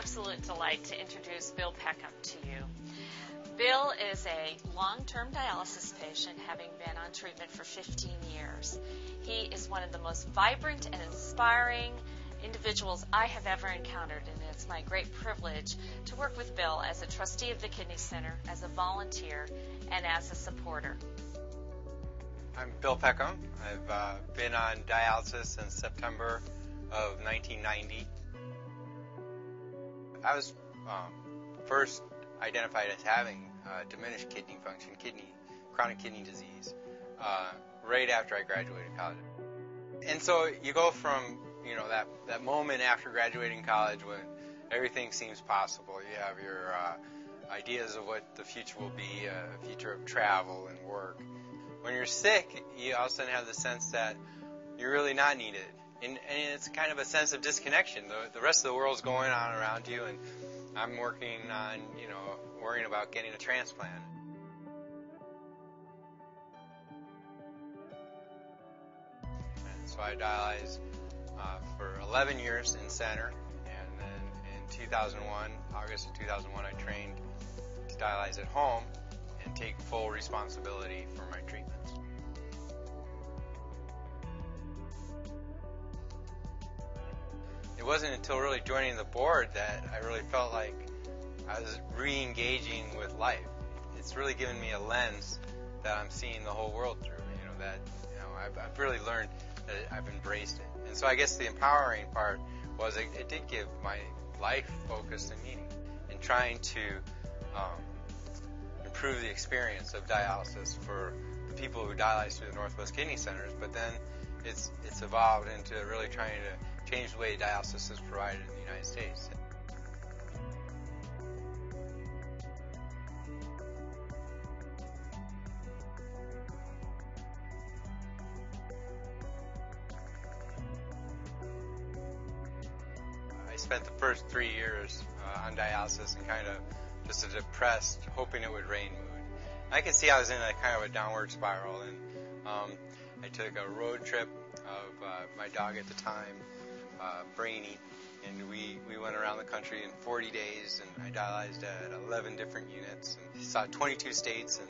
absolute delight to introduce Bill Peckham to you. Bill is a long-term dialysis patient, having been on treatment for 15 years. He is one of the most vibrant and inspiring individuals I have ever encountered, and it's my great privilege to work with Bill as a trustee of the Kidney Center, as a volunteer, and as a supporter. I'm Bill Peckham. I've been on dialysis since September of 1990. I was first identified as having diminished kidney function, chronic kidney disease, right after I graduated college. And so you go from, that moment after graduating college when everything seems possible. You have your ideas of what the future will be, a future of travel and work. When you're sick, you all of a sudden have the sense that you're really not needed. And it's kind of a sense of disconnection. The rest of the world's going on around you, and I'm working on, worrying about getting a transplant. And so I dialyzed for 11 years in center, and then in 2001, August of 2001, I trained to dialyze at home and take full responsibility for my treatments. It wasn't until really joining the board that I really felt like I was re-engaging with life. It's really given me a lens that I'm seeing the whole world through, I've really learned that I've embraced it. And so I guess the empowering part was it did give my life focus and meaning in trying to improve the experience of dialysis for the people who dialyze through the Northwest Kidney Centers, but then it's evolved into really trying to change the way dialysis is provided in the United States. I spent the first 3 years on dialysis and kind of just a depressed, hoping it would rain mood. I could see I was in a kind of a downward spiral, and I took a road trip of my dog at the time, Brainy, and we went around the country in 40 days, and I dialyzed at 11 different units and saw 22 states and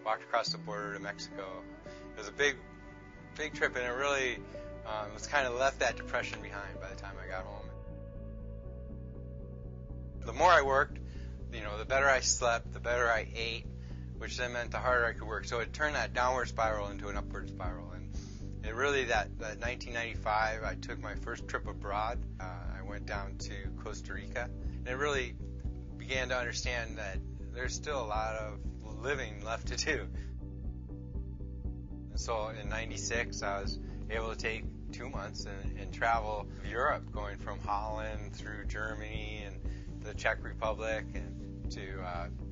walked across the border to Mexico. It was a big trip, and it really was kind of left that depression behind by the time I got home. The more I worked, the better I slept, the better I ate, which then meant the harder I could work. So it turned that downward spiral into an upward spiral. And really that 1995, I took my first trip abroad. I went down to Costa Rica. And it really began to understand that there's still a lot of living left to do. And so in 96, I was able to take 2 months and travel Europe, going from Holland through Germany and the Czech Republic and to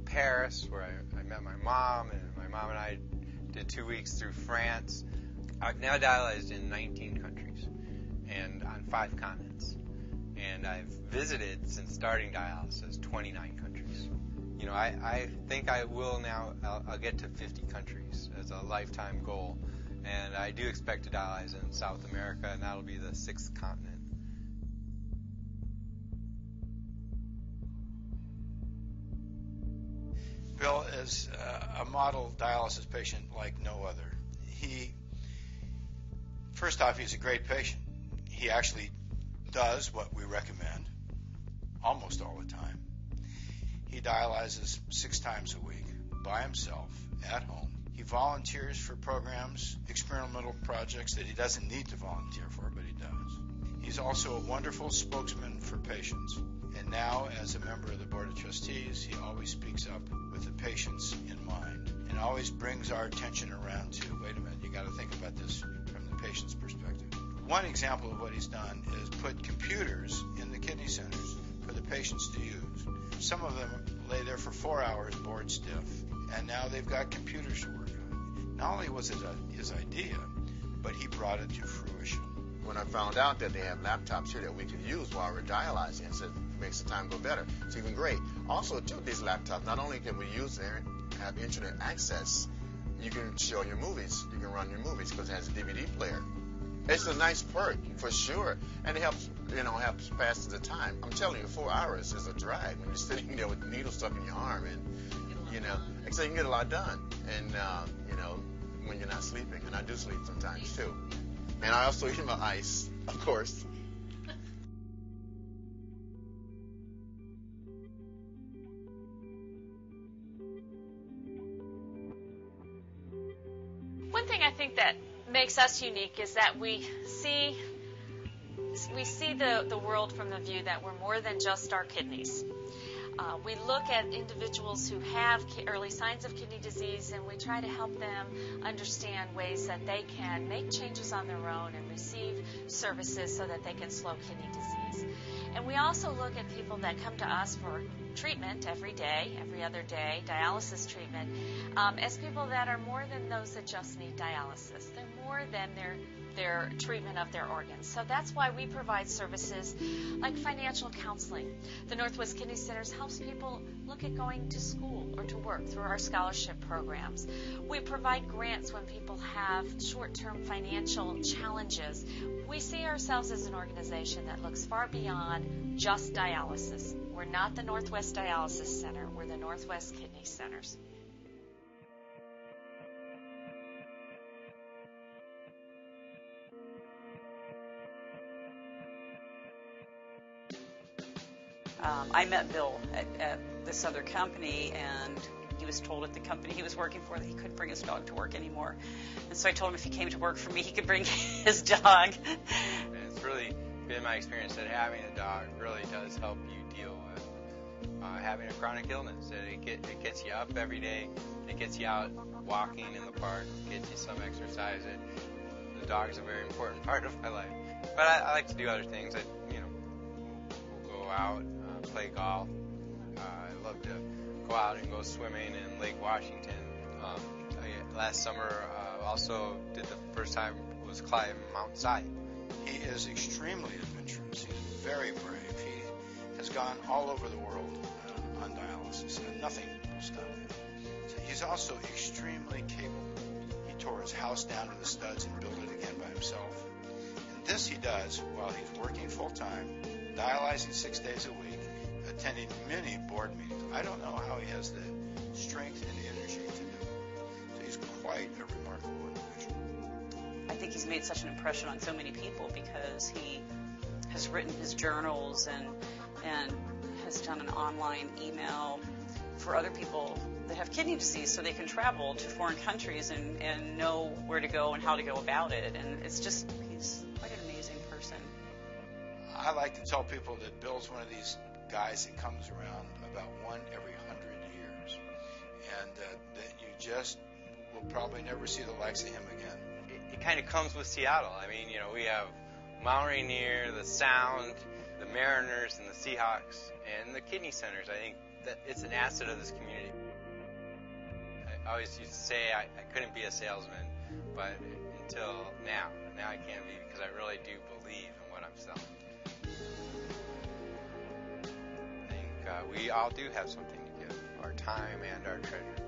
Paris, where I met my mom, and my mom and I did 2 weeks through France. I've now dialyzed in 19 countries and on 5 continents. And I've visited, since starting dialysis, 29 countries. I think I will now, I'll get to 50 countries as a lifetime goal. And I do expect to dialyze in South America, and that'll be the 6th continent. Bill is a model dialysis patient like no other. First off, he's a great patient. He actually does what we recommend almost all the time. He dialyzes 6 times a week by himself at home. He volunteers for programs, experimental projects that he doesn't need to volunteer for, but he does. He's also a wonderful spokesman for patients. And now, as a member of the Board of Trustees, he always speaks up with the patients in mind and always brings our attention around to, wait a minute, you got to think about this from the patient's perspective. One example of what he's done is put computers in the kidney centers for the patients to use. Some of them lay there for 4 hours bored stiff, and now they've got computers to work on. Not only was it his idea, but he brought it to fruition. When I found out that they have laptops here that we could use while we're dialyzing, I said, it makes the time go better. It's even great. Also, too, these laptops, not only can we use them, have internet access, you can show your movies. You can run your movies because it has a DVD player. It's a nice perk for sure, and it helps pass the time. I'm telling you, 4 hours is a drag when you're sitting there with the needle stuck in your arm, and so you can get a lot done, and when you're not sleeping. And I do sleep sometimes too, and I also eat my ice, of course. One thing I think that makes us unique is that we see the world from the view that we're more than just our kidneys. We look at individuals who have early signs of kidney disease, and we try to help them understand ways that they can make changes on their own and receive services so that they can slow kidney disease. And we also look at people that come to us for treatment every day, every other day, dialysis treatment, as people that are more than those that just need dialysis. They're more than their treatment of their organs. So that's why we provide services like financial counseling. The Northwest Kidney Centers helps people look at going to school or to work through our scholarship programs. We provide grants when people have short-term financial challenges. We see ourselves as an organization that looks far beyond just dialysis. We're not the Northwest Dialysis Center. We're the Northwest Kidney Centers. I met Bill at this other company, and he was told at the company he was working for that he couldn't bring his dog to work anymore. And so I told him if he came to work for me, he could bring his dog. And it's really been my experience that having a dog really does help you deal with having a chronic illness. It gets you up every day. It gets you out walking in the park. It gets you some exercise. The dog's a very important part of my life. But I like to do other things. We'll go out, play golf. I love to go out and go swimming in Lake Washington. Last summer, also did the first time was climb Mount Zion. He is extremely adventurous. He's very brave. He has gone all over the world on dialysis, and nothing will stop him. So he's also extremely capable. He tore his house down to the studs and built it again by himself. And this he does while he's working full-time, dialyzing 6 days a week, attending many board meetings. I don't know how he has the strength and energy to do it. So he's quite a remarkable individual. I think he's made such an impression on so many people because he has written his journals and has done an online email for other people that have kidney disease so they can travel to foreign countries and know where to go and how to go about it. And it's just, he's quite an amazing person. I like to tell people that Bill's one of these guys that comes around about one every 100 years, and that you just will probably never see the likes of him again. It kind of comes with Seattle. I mean, we have Mount Rainier, the Sound, the Mariners, and the Seahawks, and the kidney centers. I think that it's an asset of this community. I always used to say I couldn't be a salesman, but until now I can be, because I really do believe in what I'm selling. I think we all do have something to give, our time and our treasure.